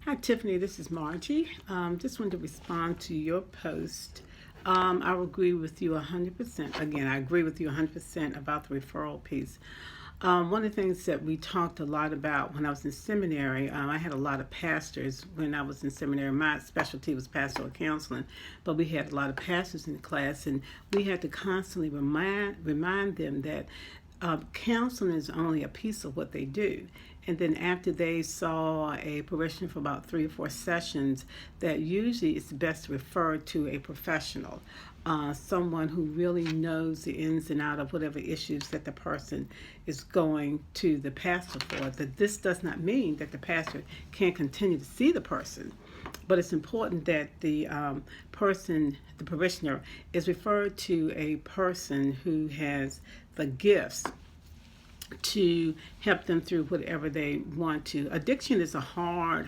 Hi, Tiffany. This is Margie. Just wanted to respond to your post. I would agree with you 100%. Again, I agree with you 100% about the referral piece. One of the things that we talked a lot about when I was in seminary, I had a lot of pastors when I was in seminary. My specialty was pastoral counseling, but we had a lot of pastors in the class, and we had to constantly remind them that counseling is only a piece of what they do. And then after they saw a parishioner for about 3 or 4 sessions, that usually it's best to refer to a professional, someone who really knows the ins and out of whatever issues that the person is going to the pastor for. That this does not mean that the pastor can't continue to see the person, but it's important that the person, the parishioner, is referred to a person who has the gifts to help them through whatever they want to. Addiction is a hard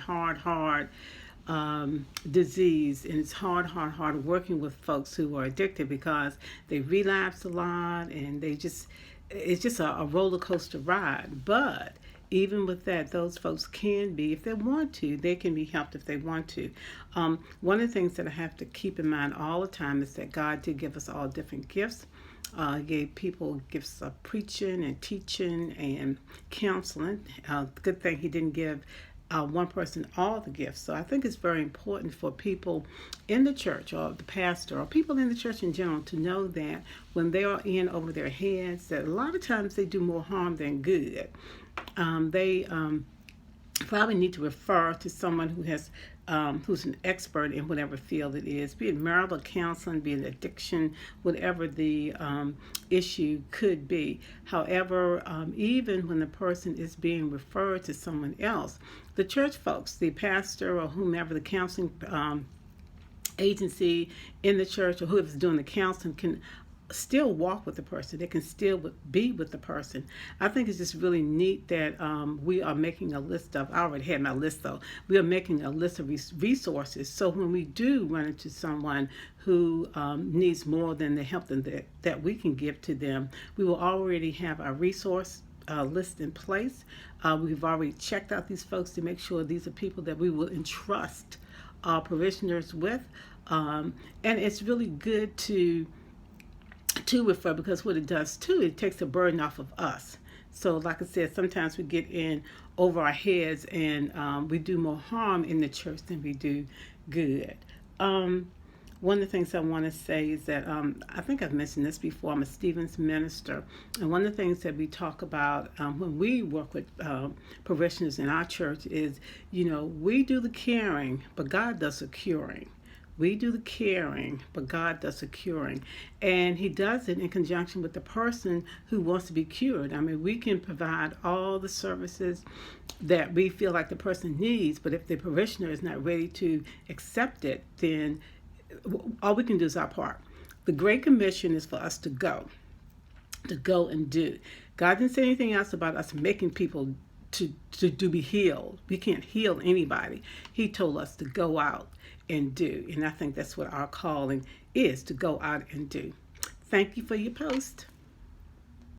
disease, and it's hard working with folks who are addicted because they relapse a lot, and it's just a roller coaster ride. But even with that, those folks can be, if they want to, they can be helped if they want to. One of the things that I have to keep in mind all the time is that God did give us all different gifts. He gave people gifts of preaching and teaching and counseling. Good thing he didn't give one person all the gifts. So I think it's very important for people in the church, or the pastor, or people in the church in general, to know that when they are in over their heads, that a lot of times they do more harm than good. They probably need to refer to someone who's an expert in whatever field it is, be it marital counseling, be it addiction, whatever the issue could be. However, even when the person is being referred to someone else, the church folks, the pastor or whomever, the counseling agency in the church, or whoever's doing the counseling, can still walk with the person. They can still be with the person. I think it's just really neat that we are making a list of, I already had my list though, we are making a list of resources, so when we do run into someone who needs more than the help that we can give to them, we will already have our resource list in place. We've already checked out these folks to make sure these are people that we will entrust our parishioners with, and it's really good to refer, because what it does too, it takes the burden off of us. So like I said, sometimes we get in over our heads, and we do more harm in the church than we do good. One of the things I want to say is that I think I've mentioned this before. I'm a Stevens minister, and one of the things that we talk about when we work with parishioners in our church is, we do the caring, but God does the curing. We do the caring, but God does the curing. And he does it in conjunction with the person who wants to be cured. I mean, we can provide all the services that we feel like the person needs, but if the parishioner is not ready to accept it, then all we can do is our part. The Great Commission is for us to go and do. God didn't say anything else about us making people to be healed. We can't heal anybody. He told us to go out and do. And I think that's what our calling is, to go out and do. Thank you for your post.